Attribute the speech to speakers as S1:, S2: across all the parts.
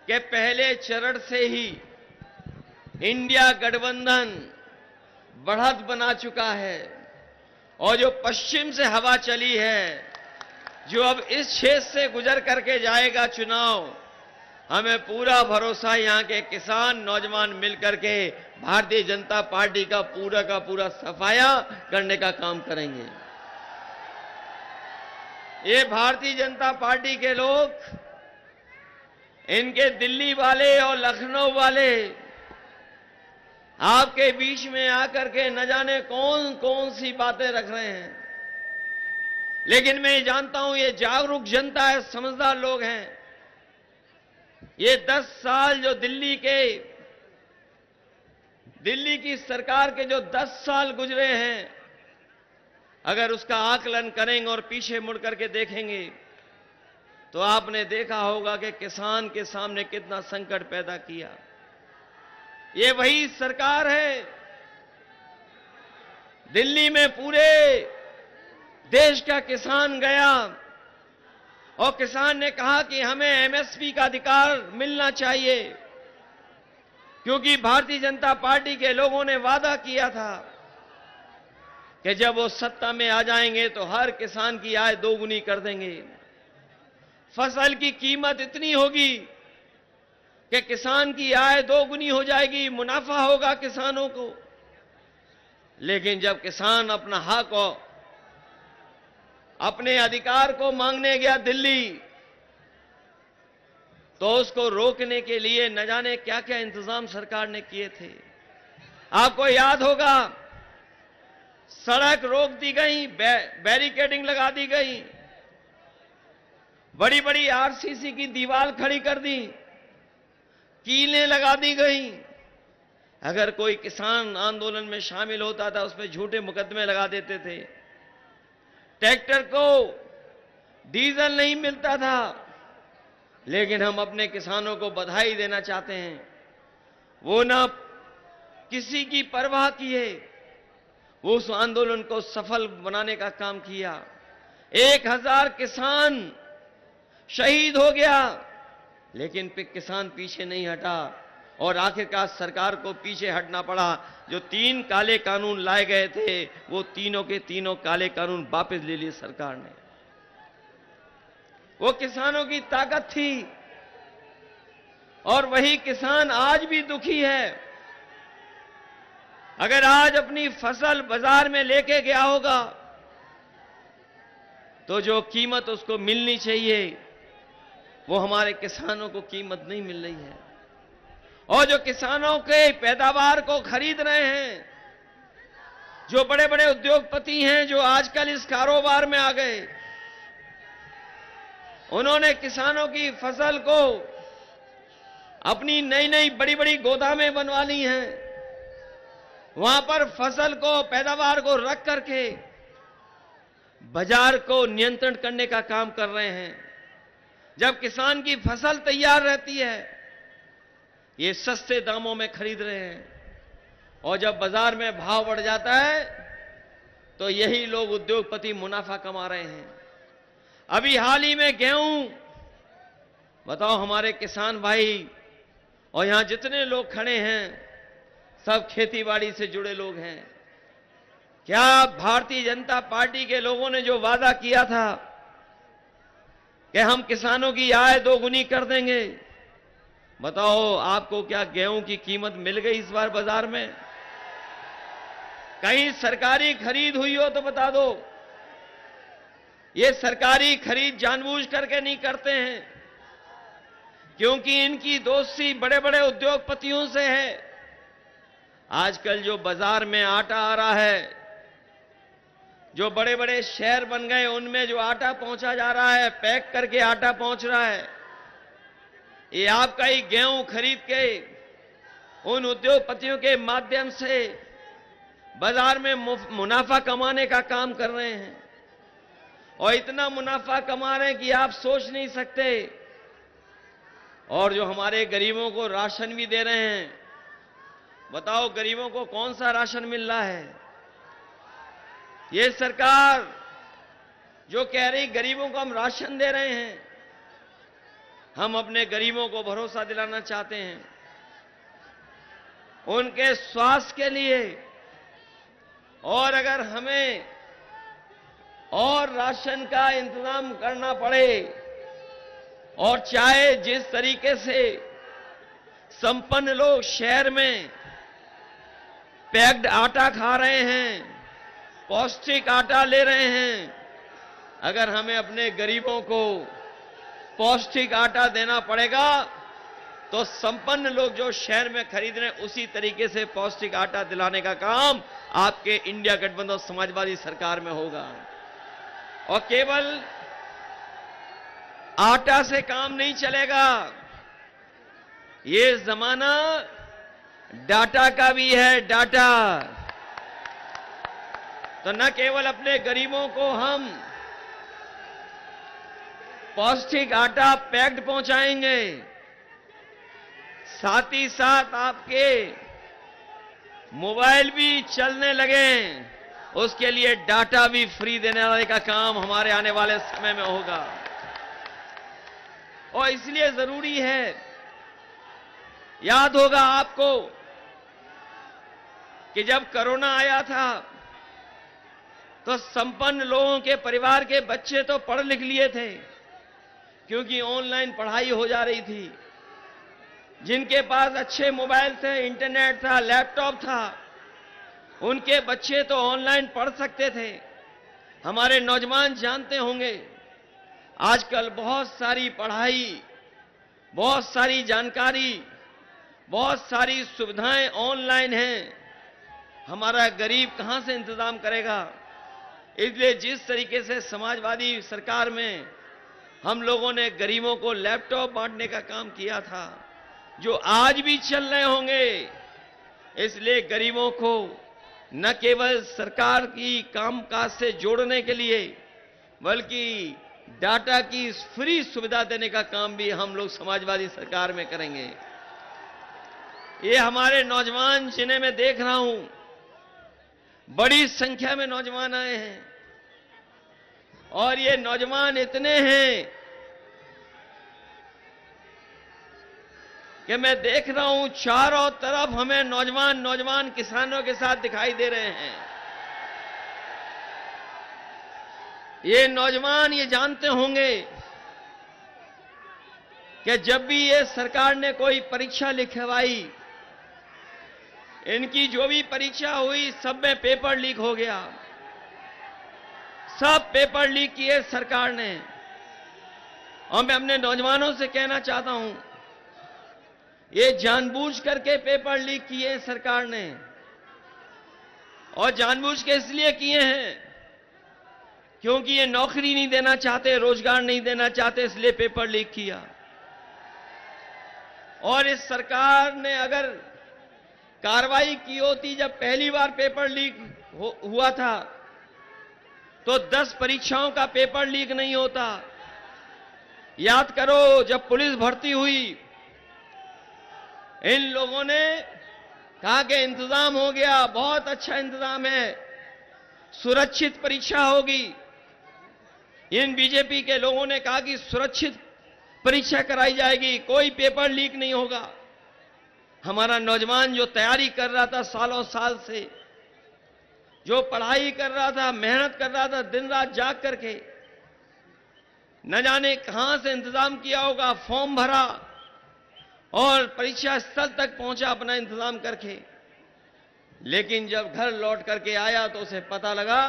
S1: कि पहले चरण से ही इंडिया गठबंधन बढ़त बना चुका है और जो पश्चिम से हवा चली है, जो अब इस क्षेत्र से गुजर करके जाएगा चुनाव, हमें पूरा भरोसा यहां के किसान नौजवान मिलकर के भारतीय जनता पार्टी का पूरा सफाया करने का काम करेंगे। ये भारतीय जनता पार्टी के लोग, इनके दिल्ली वाले और लखनऊ वाले आपके बीच में आकर के न जाने कौन कौन सी बातें रख रहे हैं, लेकिन मैं जानता हूं ये जागरूक जनता है, समझदार लोग हैं। ये 10 साल जो दिल्ली की सरकार के जो 10 साल गुजरे हैं, अगर उसका आकलन करेंगे और पीछे मुड़ करके देखेंगे तो आपने देखा होगा कि किसान के सामने कितना संकट पैदा किया। ये वही सरकार है, दिल्ली में पूरे देश का किसान गया और किसान ने कहा कि हमें एमएसपी का अधिकार मिलना चाहिए, क्योंकि भारतीय जनता पार्टी के लोगों ने वादा किया था कि जब वो सत्ता में आ जाएंगे तो हर किसान की आय दोगुनी कर देंगे। फसल की कीमत इतनी होगी कि किसान की आय दोगुनी हो जाएगी, मुनाफा होगा किसानों को। लेकिन जब किसान अपना हक और अपने अधिकार को मांगने गया दिल्ली, तो उसको रोकने के लिए न जाने क्या क्या इंतजाम सरकार ने किए थे। आपको याद होगा, सड़क रोक दी गई, बैरिकेडिंग लगा दी गई, बड़ी बड़ी आरसीसी की दीवार खड़ी कर दी, कीलें लगा दी गई। अगर कोई किसान आंदोलन में शामिल होता था, उस पर झूठे मुकदमे लगा देते थे। ट्रैक्टर को डीजल नहीं मिलता था, लेकिन हम अपने किसानों को बधाई देना चाहते हैं, वो ना किसी की परवाह किए, वो उस आंदोलन को सफल बनाने का काम किया। 1000 किसान शहीद हो गया, लेकिन किसान पीछे नहीं हटा और आखिरकार सरकार को पीछे हटना पड़ा। जो 3 काले कानून लाए गए थे, वो तीनों के तीनों काले कानून वापस ले लिए सरकार ने। वो किसानों की ताकत थी और वही किसान आज भी दुखी है। अगर आज अपनी फसल बाजार में लेके गया होगा तो जो कीमत उसको मिलनी चाहिए, वो हमारे किसानों को कीमत नहीं मिल रही है। और जो किसानों के पैदावार को खरीद रहे हैं, जो बड़े बड़े उद्योगपति हैं जो आजकल इस कारोबार में आ गए, उन्होंने किसानों की फसल को अपनी नई नई बड़ी बड़ी गोदामें बनवा ली हैं। वहां पर फसल को, पैदावार को रख करके बाजार को नियंत्रण करने का काम कर रहे हैं। जब किसान की फसल तैयार रहती है, ये सस्ते दामों में खरीद रहे हैं, और जब बाजार में भाव बढ़ जाता है तो यही लोग उद्योगपति मुनाफा कमा रहे हैं। अभी हाल ही में गेहूं, बताओ, हमारे किसान भाई और यहां जितने लोग खड़े हैं सब खेतीबाड़ी से जुड़े लोग हैं। क्या भारतीय जनता पार्टी के लोगों ने जो वादा किया था कि हम किसानों की आय दोगुनी कर देंगे, बताओ आपको क्या गेहूं की कीमत मिल गई इस बार बाजार में? कहीं सरकारी खरीद हुई हो तो बता दो। ये सरकारी खरीद जानबूझ करके नहीं करते हैं, क्योंकि इनकी दोस्ती बड़े बड़े उद्योगपतियों से है। आजकल जो बाजार में आटा आ रहा है, जो बड़े बड़े शहर बन गए उनमें जो आटा पहुंचा जा रहा है, पैक करके आटा पहुंच रहा है, ये आपका ही गेहूं खरीद के उन उद्योगपतियों के माध्यम से बाजार में मुनाफा कमाने का काम कर रहे हैं। और इतना मुनाफा कमा रहे हैं कि आप सोच नहीं सकते। और जो हमारे गरीबों को राशन भी दे रहे हैं, बताओ गरीबों को कौन सा राशन मिल रहा है? ये सरकार जो कह रही गरीबों को हम राशन दे रहे हैं, हम अपने गरीबों को भरोसा दिलाना चाहते हैं। उनके स्वास्थ्य के लिए और अगर हमें और राशन का इंतजाम करना पड़े और चाहे जिस तरीके से संपन्न लोग शहर में पैक्ड आटा खा रहे हैं, पौष्टिक आटा ले रहे हैं, अगर हमें अपने गरीबों को पौष्टिक आटा देना पड़ेगा तो संपन्न लोग जो शहर में खरीद रहे हैं उसी तरीके से पौष्टिक आटा दिलाने का काम आपके इंडिया गठबंधन समाजवादी सरकार में होगा। और केवल आटा से काम नहीं चलेगा, ये जमाना डाटा का भी है। डाटा तो न केवल अपने गरीबों को हम पौष्टिक आटा पैक्ड पहुंचाएंगे, साथ ही साथ आपके मोबाइल भी चलने लगे, उसके लिए डाटा भी फ्री देने वाले का काम हमारे आने वाले समय में होगा। और इसलिए जरूरी है, याद होगा आपको कि जब कोरोना आया था तो संपन्न लोगों के परिवार के बच्चे तो पढ़ लिख लिए थे क्योंकि ऑनलाइन पढ़ाई हो जा रही थी। जिनके पास अच्छे मोबाइल थे, इंटरनेट था, लैपटॉप था, उनके बच्चे तो ऑनलाइन पढ़ सकते थे। हमारे नौजवान जानते होंगे आजकल बहुत सारी पढ़ाई, बहुत सारी जानकारी, बहुत सारी सुविधाएं ऑनलाइन हैं। हमारा गरीब कहां से इंतजाम करेगा? इसलिए जिस तरीके से समाजवादी सरकार में हम लोगों ने गरीबों को लैपटॉप बांटने का काम किया था, जो आज भी चल रहे होंगे, इसलिए गरीबों को न केवल सरकार की कामकाज से जोड़ने के लिए बल्कि डाटा की फ्री सुविधा देने का काम भी हम लोग समाजवादी सरकार में करेंगे। ये हमारे नौजवान जिन्हें मैं देख रहा हूं, बड़ी संख्या में नौजवान आए हैं और ये नौजवान इतने हैं कि मैं देख रहा हूं चारों तरफ हमें नौजवान किसानों के साथ दिखाई दे रहे हैं। ये नौजवान ये जानते होंगे कि जब भी ये सरकार ने कोई परीक्षा लिखवाई, इनकी जो भी परीक्षा हुई सब में पेपर लीक हो गया। सब पेपर लीक किए सरकार ने। और मैं अपने नौजवानों से कहना चाहता हूं, ये जानबूझ करके पेपर लीक किए सरकार ने, और जानबूझ के इसलिए किए हैं क्योंकि ये नौकरी नहीं देना चाहते, रोजगार नहीं देना चाहते, इसलिए पेपर लीक किया। और इस सरकार ने अगर कार्रवाई की होती, जब पहली बार पेपर लीक हुआ था तो 10 परीक्षाओं का पेपर लीक नहीं होता। याद करो, जब पुलिस भर्ती हुई, इन लोगों ने कहा कि इंतजाम हो गया, बहुत अच्छा इंतजाम है, सुरक्षित परीक्षा होगी। इन बीजेपी के लोगों ने कहा कि सुरक्षित परीक्षा कराई जाएगी, कोई पेपर लीक नहीं होगा। हमारा नौजवान जो तैयारी कर रहा था सालों साल से, जो पढ़ाई कर रहा था, मेहनत कर रहा था, दिन रात जाग करके, न जाने कहां से इंतजाम किया होगा, फॉर्म भरा और परीक्षा स्थल तक पहुंचा अपना इंतजाम करके। लेकिन जब घर लौट करके आया तो उसे पता लगा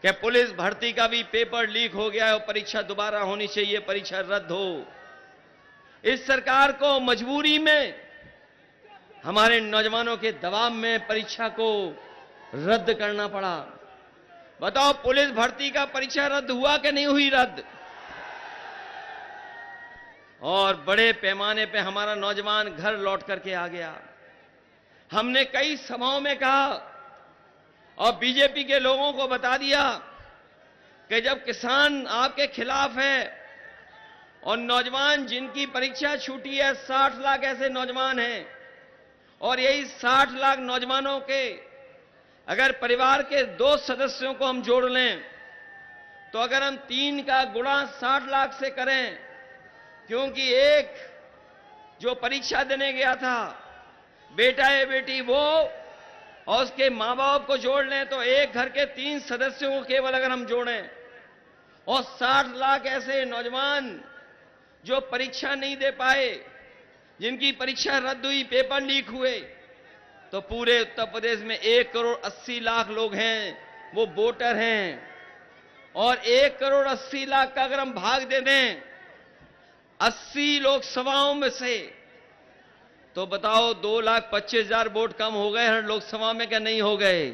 S1: कि पुलिस भर्ती का भी पेपर लीक हो गया है और परीक्षा दोबारा होनी चाहिए, परीक्षा रद्द हो। इस सरकार को मजबूरी में, हमारे नौजवानों के दबाव में परीक्षा को रद्द करना पड़ा। बताओ, पुलिस भर्ती का परीक्षा रद्द हुआ कि नहीं हुई रद्द? और बड़े पैमाने पे हमारा नौजवान घर लौट करके आ गया। हमने कई सभाओं में कहा और बीजेपी के लोगों को बता दिया कि जब किसान आपके खिलाफ है और नौजवान जिनकी परीक्षा छूटी है, 60 लाख ऐसे नौजवान हैं, और यही 60 लाख नौजवानों के अगर परिवार के 2 सदस्यों को हम जोड़ लें तो अगर हम 3 का गुणा 60 लाख से करें क्योंकि एक जो परीक्षा देने गया था, बेटा या बेटी वो और उसके मां बाप को जोड़ लें तो एक घर के 3 सदस्यों को केवल अगर हम जोड़ें और 60 लाख ऐसे नौजवान जो परीक्षा नहीं दे पाए, जिनकी परीक्षा रद्द हुई, पेपर लीक हुए, तो पूरे उत्तर प्रदेश में 1 करोड़ 80 लाख लोग हैं, वो वोटर हैं। और 1 करोड़ 80 लाख का अगर हम भाग दे दें 80 लोकसभाओं में से, तो बताओ 2,25,000 वोट कम हो गए हर लोकसभा में, क्या नहीं हो गए?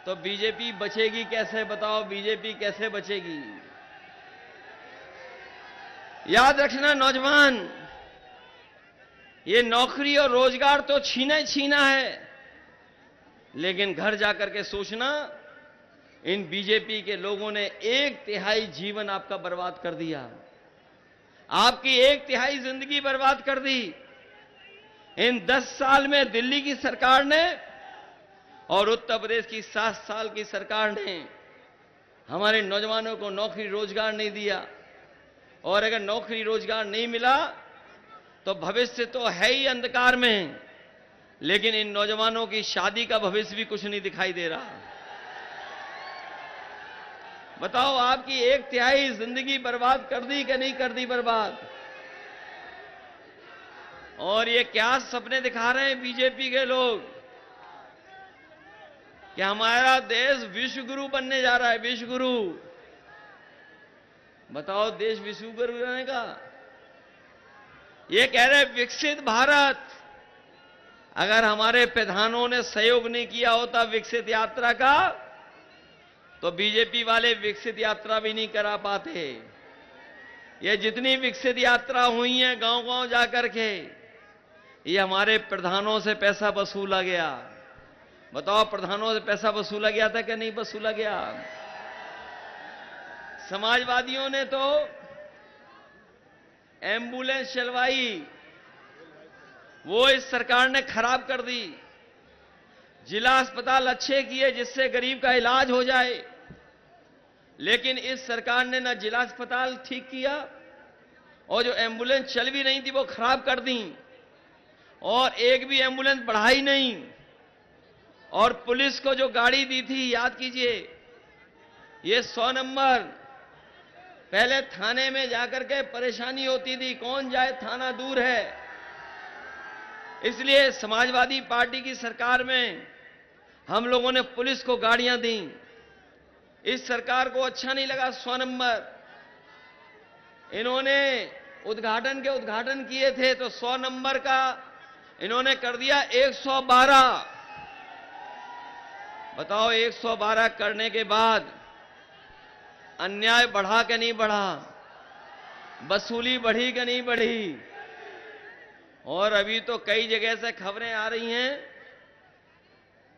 S1: तो बीजेपी बचेगी कैसे? बताओ बीजेपी कैसे बचेगी? याद रखना नौजवान, ये नौकरी और रोजगार तो छीना ही छीना है, लेकिन घर जाकर के सोचना, इन बीजेपी के लोगों ने 1/3 जीवन आपका बर्बाद कर दिया, आपकी 1/3 जिंदगी बर्बाद कर दी। इन 10 साल में दिल्ली की सरकार ने और उत्तर प्रदेश की 7 साल की सरकार ने हमारे नौजवानों को नौकरी रोजगार नहीं दिया। और अगर नौकरी रोजगार नहीं मिला तो भविष्य तो है ही अंधकार में, लेकिन इन नौजवानों की शादी का भविष्य भी कुछ नहीं दिखाई दे रहा। बताओ आपकी 1/3 जिंदगी बर्बाद कर दी कि नहीं कर दी बर्बाद? और ये क्या सपने दिखा रहे हैं बीजेपी के लोग कि हमारा देश विश्व गुरु बनने जा रहा है, विश्व गुरु। बताओ देश विश्व गुरु बनेगा? ये कह रहे विकसित भारत। अगर हमारे प्रधानों ने सहयोग नहीं किया होता विकसित यात्रा का, तो बीजेपी वाले विकसित यात्रा भी नहीं करा पाते। ये जितनी विकसित यात्रा हुई है गांव-गांव जाकर के, ये हमारे प्रधानों से पैसा वसूला गया। बताओ प्रधानों से पैसा वसूला गया था कि नहीं वसूला गया? समाजवादियों ने तो एम्बुलेंस चलवाई, वो इस सरकार ने खराब कर दी। जिला अस्पताल अच्छे किए जिससे गरीब का इलाज हो जाए, लेकिन इस सरकार ने ना जिला अस्पताल ठीक किया और जो एम्बुलेंस चल भी रही थी वो खराब कर दी, और एक भी एम्बुलेंस बढ़ाई नहीं। और पुलिस को जो गाड़ी दी थी, याद कीजिए, ये 100 नंबर, पहले थाने में जाकर के परेशानी होती थी, कौन जाए, थाना दूर है। इसलिए समाजवादी पार्टी की सरकार में हम लोगों ने पुलिस को गाड़ियां दी। इस सरकार को अच्छा नहीं लगा 100 नंबर, इन्होंने उद्घाटन किए थे तो 100 नंबर का इन्होंने कर दिया 112। बताओ 112 करने के बाद अन्याय बढ़ा कि नहीं बढ़ा? वसूली बढ़ी कि नहीं बढ़ी? और अभी तो कई जगह से खबरें आ रही हैं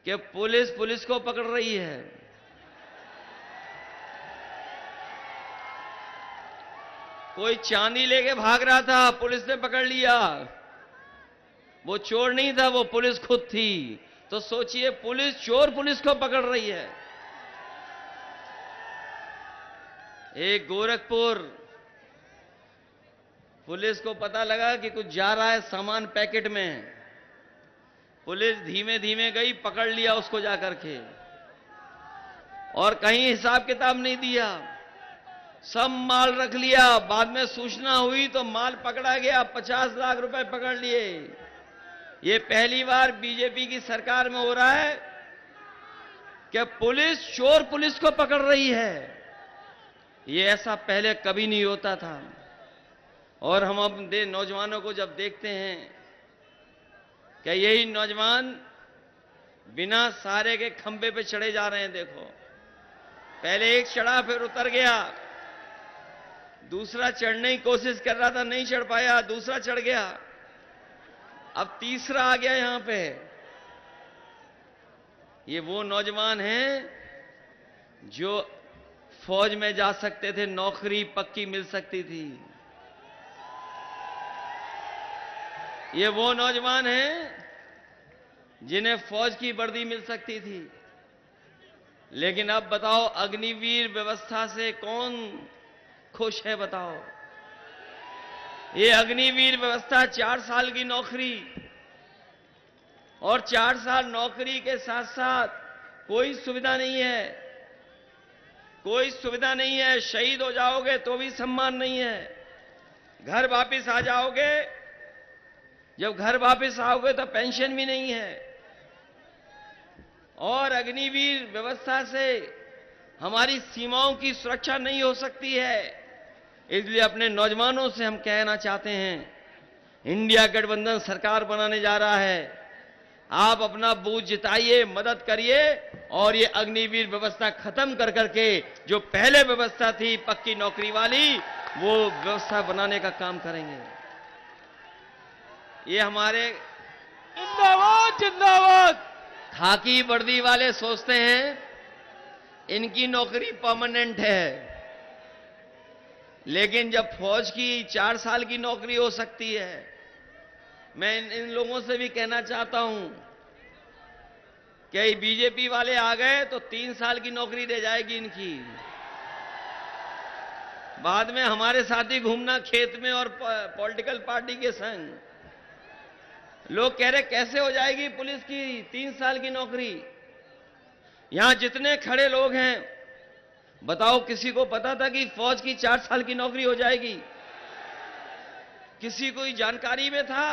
S1: कि पुलिस को पकड़ रही है। कोई चांदी लेके भाग रहा था, पुलिस ने पकड़ लिया। वो चोर नहीं था, वो पुलिस खुद थी। तो सोचिए, चोर पुलिस को पकड़ रही है। एक गोरखपुर पुलिस को पता लगा कि कुछ जा रहा है सामान पैकेट में, पुलिस धीमे धीमे गई, पकड़ लिया उसको जाकर के, और कहीं हिसाब किताब नहीं दिया, सब माल रख लिया। बाद में सूचना हुई तो माल पकड़ा गया, 50 लाख रुपए पकड़ लिए। ये पहली बार बीजेपी की सरकार में हो रहा है कि चोर पुलिस को पकड़ रही है। ये ऐसा पहले कभी नहीं होता था। और हम अब नौजवानों को जब देखते हैं कि यही नौजवान बिना सहारे के खंबे पे चढ़े जा रहे हैं। देखो, पहले एक चढ़ा, फिर उतर गया, दूसरा चढ़ने की कोशिश कर रहा था, नहीं चढ़ पाया, दूसरा चढ़ गया, अब तीसरा आ गया यहां पे। ये वो नौजवान हैं जो फौज में जा सकते थे, नौकरी पक्की मिल सकती थी। ये वो नौजवान हैं जिन्हें फौज की वर्दी मिल सकती थी। लेकिन अब बताओ, अग्निवीर व्यवस्था से कौन खुश है बताओ? ये अग्निवीर व्यवस्था 4 साल की नौकरी, और 4 साल नौकरी के साथ साथ कोई सुविधा नहीं है, कोई सुविधा नहीं है। शहीद हो जाओगे तो भी सम्मान नहीं है। घर वापस आ जाओगे, जब घर वापस आओगे तो पेंशन भी नहीं है। और अग्निवीर व्यवस्था से हमारी सीमाओं की सुरक्षा नहीं हो सकती है। इसलिए अपने नौजवानों से हम कहना चाहते हैं, इंडिया गठबंधन सरकार बनाने जा रहा है, आप अपना बूथ जिताइए, मदद करिए, और ये अग्निवीर व्यवस्था खत्म कर करके जो पहले व्यवस्था थी पक्की नौकरी वाली, वो व्यवस्था बनाने का काम करेंगे। ये हमारे
S2: जिंदाबाद जिंदाबाद।
S1: खाकी वर्दी वाले सोचते हैं इनकी नौकरी परमानेंट है, लेकिन जब फौज की 4 साल की नौकरी हो सकती है, मैं इन लोगों से भी कहना चाहता हूं कि बीजेपी वाले आ गए तो 3 साल की नौकरी रह जाएगी इनकी। बाद में हमारे साथ ही घूमना खेत में और पॉलिटिकल पार्टी के संग। लोग कह रहे कैसे हो जाएगी पुलिस की 3 साल की नौकरी? यहां जितने खड़े लोग हैं, बताओ किसी को पता था कि फौज की 4 साल की नौकरी हो जाएगी? किसी को जानकारी में था?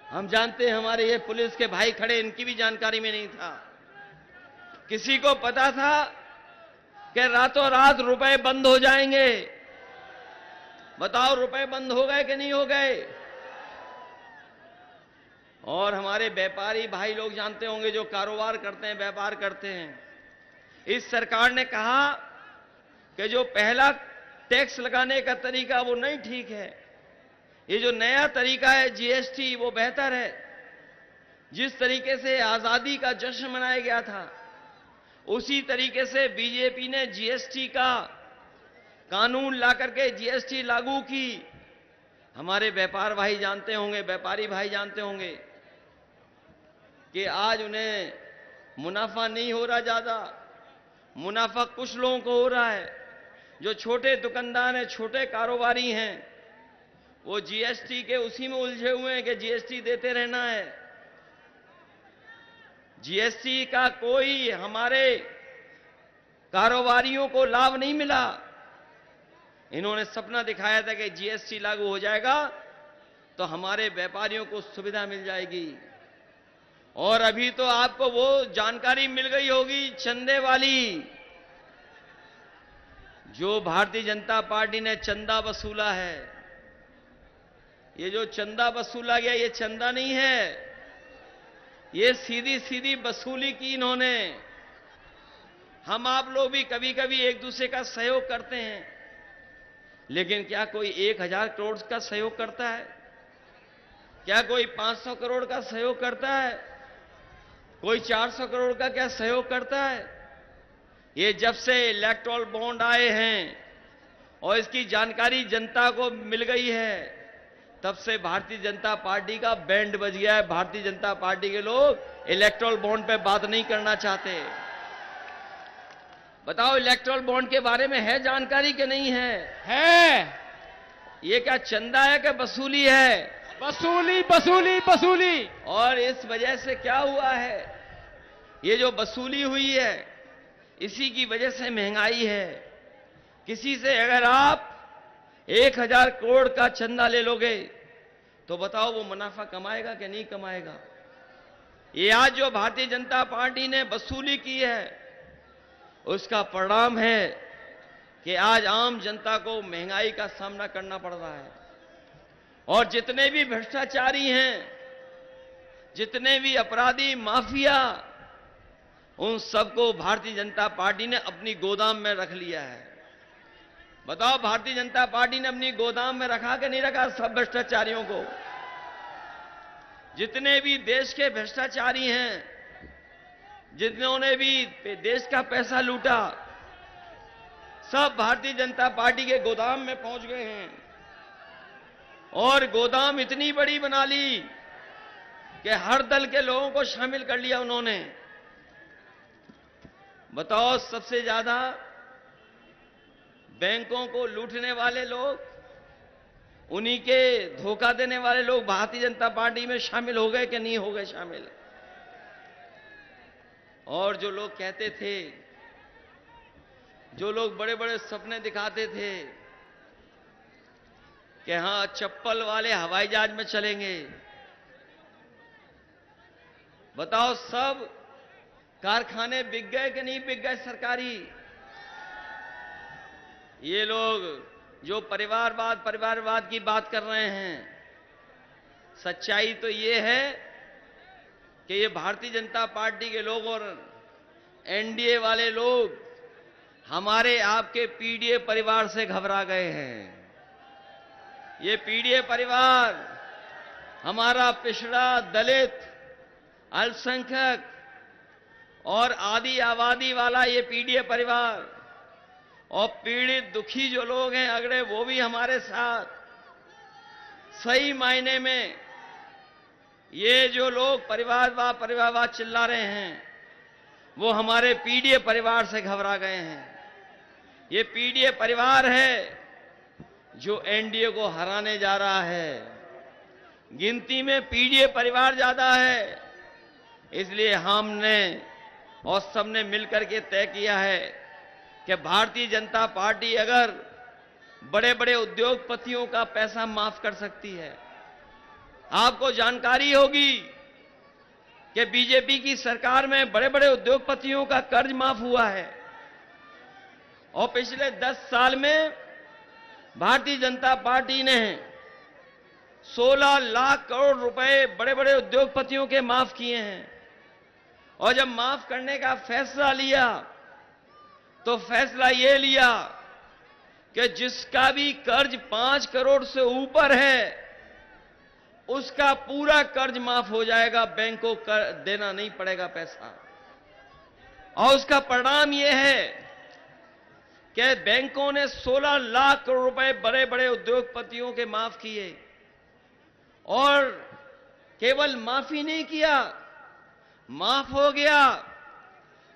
S1: हम जानते हैं, हमारे ये पुलिस के भाई खड़े, इनकी भी जानकारी में नहीं था। किसी को पता था कि रातों रात रुपए बंद हो जाएंगे? बताओ रुपए बंद हो गए कि नहीं हो गए? और हमारे व्यापारी भाई लोग जानते होंगे, जो कारोबार करते हैं, व्यापार करते हैं, इस सरकार ने कहा कि जो पहला टैक्स लगाने का तरीका वो नहीं ठीक है, ये जो नया तरीका है जीएसटी वो बेहतर है। जिस तरीके से आजादी का जश्न मनाया गया था, उसी तरीके से बीजेपी ने जीएसटी का कानून ला करके जीएसटी लागू की। हमारे व्यापार भाई जानते होंगे, व्यापारी भाई जानते होंगे कि आज उन्हें मुनाफा नहीं हो रहा ज्यादा, मुनाफा कुछ लोगों को हो रहा है। जो छोटे दुकानदार हैं, छोटे कारोबारी हैं, वो जीएसटी के उसी में उलझे हुए हैं कि जीएसटी देते रहना है। जीएसटी का कोई हमारे कारोबारियों को लाभ नहीं मिला। इन्होंने सपना दिखाया था कि जीएसटी लागू हो जाएगा तो हमारे व्यापारियों को सुविधा मिल जाएगी। और अभी तो आपको वो जानकारी मिल गई होगी चंदे वाली, जो भारतीय जनता पार्टी ने चंदा वसूला है। ये जो चंदा वसूला गया, ये चंदा नहीं है, ये सीधी सीधी वसूली की इन्होंने। हम आप लोग भी कभी कभी एक दूसरे का सहयोग करते हैं, लेकिन क्या कोई 1000 करोड़ का सहयोग करता है? क्या कोई 500 करोड़ का सहयोग करता है? कोई 400 करोड़ का क्या सहयोग करता है? ये जब से इलेक्टोरल बॉन्ड आए हैं और इसकी जानकारी जनता को मिल गई है, तब से भारतीय जनता पार्टी का बैंड बज गया है। भारतीय जनता पार्टी के लोग इलेक्टोरल बॉन्ड पे बात नहीं करना चाहते। बताओ इलेक्टोरल बॉन्ड के बारे में है जानकारी कि नहीं है?
S2: है।
S1: ये क्या चंदा है कि वसूली है?
S2: वसूली वसूली वसूली।
S1: और इस वजह से क्या हुआ है, ये जो वसूली हुई है, इसी की वजह से महंगाई है। किसी से अगर आप 1000 करोड़ का चंदा ले लोगे तो बताओ वो मुनाफा कमाएगा कि नहीं कमाएगा? ये आज जो भारतीय जनता पार्टी ने वसूली की है, उसका परिणाम है कि आज आम जनता को महंगाई का सामना करना पड़ रहा है। और जितने भी भ्रष्टाचारी हैं, जितने भी अपराधी माफिया, उन सबको भारतीय जनता पार्टी ने अपनी गोदाम में रख लिया है। बताओ भारतीय जनता पार्टी ने अपनी गोदाम में रखा कि नहीं रखा सब भ्रष्टाचारियों को? जितने भी देश के भ्रष्टाचारी हैं, जिन्होंने भी देश का पैसा लूटा, सब भारतीय जनता पार्टी के गोदाम में पहुंच गए हैं। और गोदाम इतनी बड़ी बना ली कि हर दल के लोगों को शामिल कर लिया उन्होंने। बताओ सबसे ज्यादा बैंकों को लूटने वाले लोग, उन्हीं के धोखा देने वाले लोग भारतीय जनता पार्टी में शामिल हो गए कि नहीं हो गए शामिल? और जो लोग कहते थे, जो लोग बड़े बड़े सपने दिखाते थे कि हां चप्पल वाले हवाई जहाज में चलेंगे, बताओ सब कारखाने बिक गए कि नहीं बिक गए सरकारी? ये लोग जो परिवारवाद की बात कर रहे हैं, सच्चाई तो ये है कि ये भारतीय जनता पार्टी के लोग और एनडीए वाले लोग हमारे आपके पीडीए परिवार से घबरा गए हैं। ये पीडीए परिवार हमारा पिछड़ा, दलित, अल्पसंख्यक और आदि आबादी वाला ये पीडीए परिवार और पीड़ित दुखी जो लोग हैं अगड़े, वो भी हमारे साथ। सही मायने में ये जो लोग परिवारवाद चिल्ला रहे हैं, वो हमारे पीडीए परिवार से घबरा गए हैं। ये पीडीए परिवार है जो एनडीए को हराने जा रहा है। गिनती में पीडीए परिवार ज्यादा है, इसलिए हमने और सबने मिलकर के तय किया है कि भारतीय जनता पार्टी अगर बड़े बड़े उद्योगपतियों का पैसा माफ कर सकती है। आपको जानकारी होगी कि बीजेपी की सरकार में बड़े बड़े उद्योगपतियों का कर्ज माफ हुआ है और पिछले 10 साल में भारतीय जनता पार्टी ने 16 लाख करोड़ रुपए बड़े बड़े उद्योगपतियों के माफ किए हैं। और जब माफ करने का फैसला लिया तो फैसला यह लिया कि जिसका भी कर्ज 5 करोड़ से ऊपर है उसका पूरा कर्ज माफ हो जाएगा, बैंक को देना नहीं पड़ेगा पैसा। और उसका परिणाम यह है कि बैंकों ने 16 लाख करोड़ रुपए बड़े बड़े उद्योगपतियों के माफ किए और केवल माफी नहीं किया, माफ हो गया,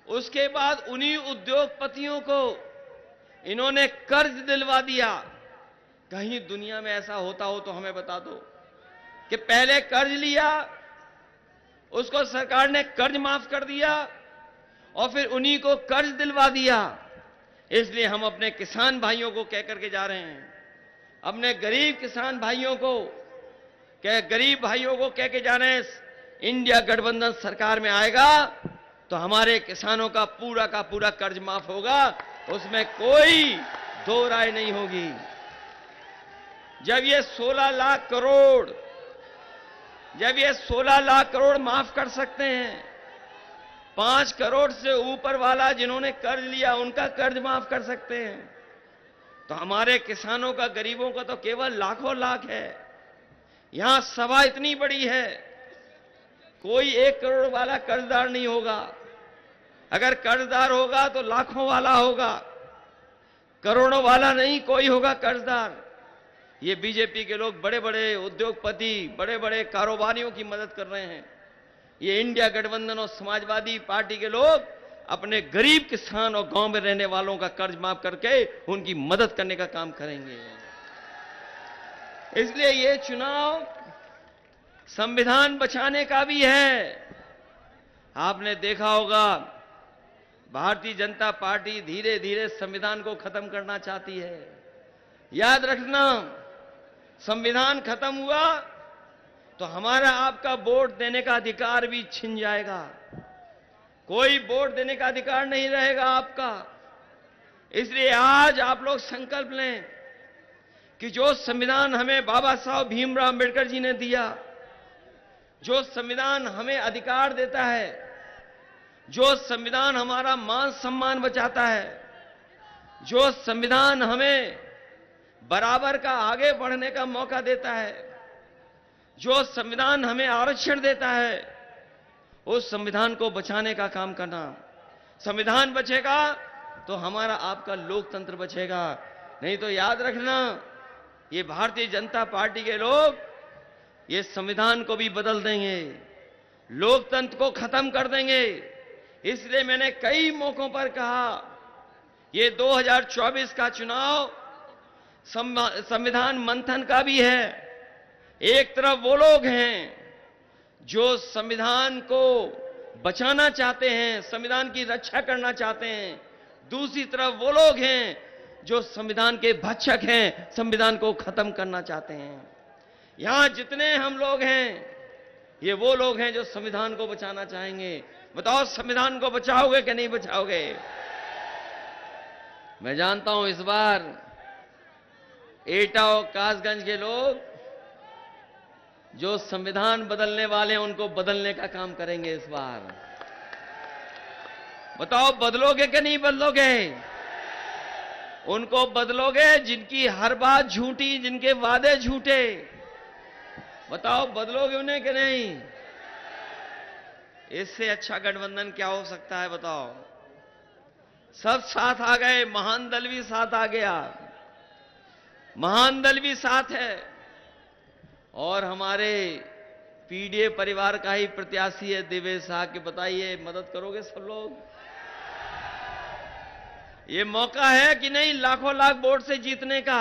S1: उसके बाद उन्हीं उद्योगपतियों को इन्होंने कर्ज दिलवा दिया। कहीं दुनिया में ऐसा होता हो तो हमें बता दो कि पहले कर्ज लिया, उसको सरकार ने कर्ज माफ कर दिया और फिर उन्हीं को कर्ज दिलवा दिया। इसलिए हम अपने किसान भाइयों को कह करके जा रहे हैं, अपने गरीब किसान भाइयों को कह के जा रहे हैं, इंडिया गठबंधन सरकार में आएगा तो हमारे किसानों का पूरा कर्ज माफ होगा, उसमें कोई दो राय नहीं होगी। जब ये 16 लाख करोड़ माफ कर सकते हैं, 5 करोड़ से ऊपर वाला जिन्होंने कर्ज लिया उनका कर्ज माफ कर सकते हैं, तो हमारे किसानों का, गरीबों का तो केवल लाखों लाख है। यहां सभा इतनी बड़ी है, कोई 1 करोड़ वाला कर्जदार नहीं होगा। अगर कर्जदार होगा तो लाखों वाला होगा, करोड़ों वाला नहीं कोई होगा कर्जदार। ये बीजेपी के लोग बड़े बड़े उद्योगपति, बड़े बड़े कारोबारियों की मदद कर रहे हैं। ये इंडिया गठबंधन और समाजवादी पार्टी के लोग अपने गरीब किसान और गांव में रहने वालों का कर्ज माफ करके उनकी मदद करने का काम करेंगे। इसलिए ये चुनाव संविधान बचाने का भी है। आपने देखा होगा भारतीय जनता पार्टी धीरे धीरे संविधान को खत्म करना चाहती है। याद रखना, संविधान खत्म हुआ तो हमारा आपका वोट देने का अधिकार भी छिन जाएगा। कोई वोट देने का अधिकार नहीं रहेगा आपका। इसलिए आज आप लोग संकल्प लें कि जो संविधान हमें बाबा साहब भीमराव अंबेडकर जी ने दिया, जो संविधान हमें अधिकार देता है, जो संविधान हमारा मान सम्मान बचाता है, जो संविधान हमें बराबर का आगे बढ़ने का मौका देता है, जो संविधान हमें आरक्षण देता है, उस संविधान को बचाने का काम करना। संविधान बचेगा तो हमारा आपका लोकतंत्र बचेगा। नहीं तो याद रखना, ये भारतीय जनता पार्टी के लोग ये संविधान को भी बदल देंगे, लोकतंत्र को खत्म कर देंगे। इसलिए मैंने कई मौकों पर कहा ये 2024 का चुनाव संविधान मंथन का भी है। एक तरफ वो लोग हैं जो संविधान को बचाना चाहते हैं, संविधान की रक्षा करना चाहते हैं। दूसरी तरफ वो लोग हैं जो संविधान के भक्षक हैं, संविधान को खत्म करना चाहते हैं। यहां जितने हम लोग हैं, ये वो लोग हैं जो संविधान को बचाना चाहेंगे। बताओ, संविधान को बचाओगे कि नहीं बचाओगे? मैं जानता हूं इस बार एटा और कासगंज के लोग जो संविधान बदलने वाले हैं, उनको बदलने का काम करेंगे इस बार। बताओ, बदलोगे कि नहीं बदलोगे? उनको बदलोगे जिनकी हर बात झूठी, जिनके वादे झूठे। बताओ, बदलोगे उन्हें कि नहीं? इससे अच्छा गठबंधन क्या हो सकता है? बताओ, सब साथ आ गए, महान दल भी साथ आ गया, महान दल भी साथ है, और हमारे पीडीए परिवार का ही प्रत्याशी है देवेश साहब के। बताइए, मदद करोगे सब लोग? ये मौका है कि नहीं लाखों लाख वोट से जीतने का?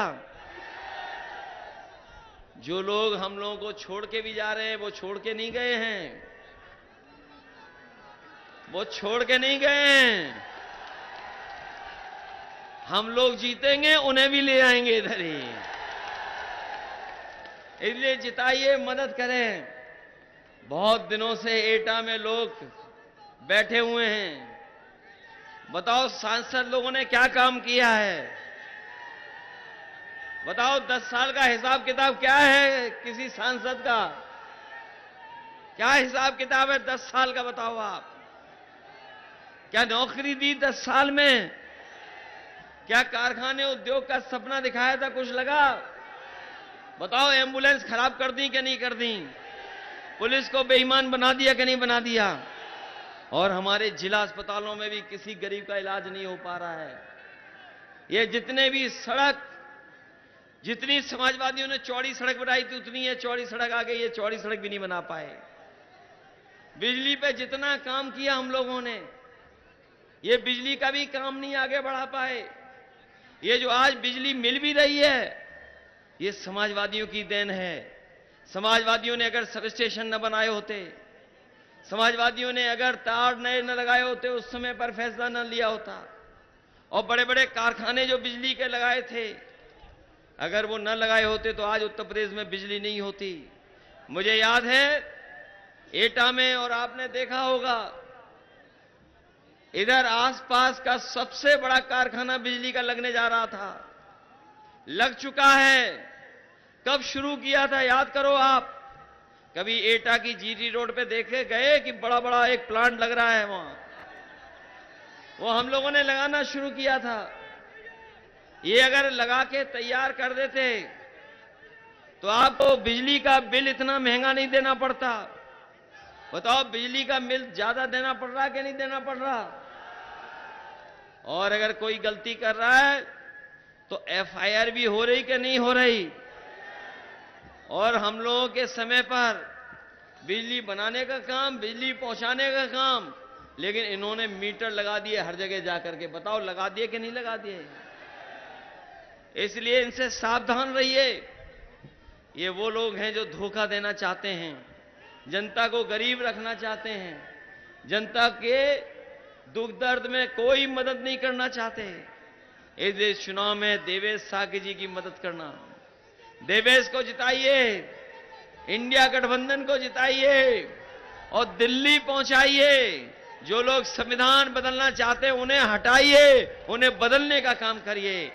S1: जो लोग हम लोगों को छोड़ के भी जा रहे हैं, वो छोड़ के नहीं गए हैं, वो छोड़ के नहीं गए हैं। हम लोग जीतेंगे, उन्हें भी ले आएंगे इधर ही। इसलिए जिताइए, मदद करें। बहुत दिनों से एटा में लोग बैठे हुए हैं। बताओ, सांसद लोगों ने क्या काम किया है? बताओ, 10 साल का हिसाब किताब क्या है किसी सांसद का? क्या हिसाब किताब है 10 साल का? बताओ आप। क्या नौकरी दी 10 साल में? क्या कारखाने उद्योग का सपना दिखाया था? कुछ लगा? बताओ, एम्बुलेंस खराब कर दी कि नहीं कर दी? पुलिस को बेईमान बना दिया कि नहीं बना दिया? और हमारे जिला अस्पतालों में भी किसी गरीब का इलाज नहीं हो पा रहा है। ये जितने भी सड़क, जितनी समाजवादियों ने चौड़ी सड़क बनाई थी, उतनी है चौड़ी सड़क आ गई, ये चौड़ी सड़क भी नहीं बना पाए। बिजली पे जितना काम किया हम लोगों ने, ये बिजली का भी काम नहीं आगे बढ़ा पाए। ये जो आज बिजली मिल भी रही है, ये समाजवादियों की देन है। समाजवादियों ने अगर सब स्टेशन न बनाए होते, समाजवादियों ने अगर तार नए न लगाए होते, उस समय पर फैसला न लिया होता, और बड़े बड़े कारखाने जो बिजली के लगाए थे, अगर वो न लगाए होते तो आज उत्तर प्रदेश में बिजली नहीं होती। मुझे याद है एटा में, और आपने देखा होगा, इधर आसपास का सबसे बड़ा कारखाना बिजली का लगने जा रहा था, लग चुका है। कब शुरू किया था याद करो आप? कभी एटा की जीटी रोड पे देखे गए कि बड़ा बड़ा एक प्लांट लग रहा है वहां? वो हम लोगों ने लगाना शुरू किया था। ये अगर लगा के तैयार कर देते तो आपको बिजली का बिल इतना महंगा नहीं देना पड़ता। बताओ, बिजली का बिल ज्यादा देना पड़ रहा कि नहीं देना पड़ रहा? और अगर कोई गलती कर रहा है तो एफआईआर भी हो रही कि नहीं हो रही? और हम लोगों के समय पर बिजली बनाने का काम, बिजली पहुंचाने का काम, लेकिन इन्होंने मीटर लगा दिए हर जगह जाकर के। बताओ, लगा दिए कि नहीं लगा दिए? इसलिए इनसे सावधान रहिए। ये वो लोग हैं जो धोखा देना चाहते हैं, जनता को गरीब रखना चाहते हैं, जनता के दुख दर्द में कोई मदद नहीं करना चाहते। इस चुनाव में देवेश साकी जी की मदद करना। देवेश को जिताइए, इंडिया गठबंधन को जिताइए, और दिल्ली पहुंचाइए। जो लोग संविधान बदलना चाहते हैं उन्हें हटाइए, उन्हें बदलने का काम करिए।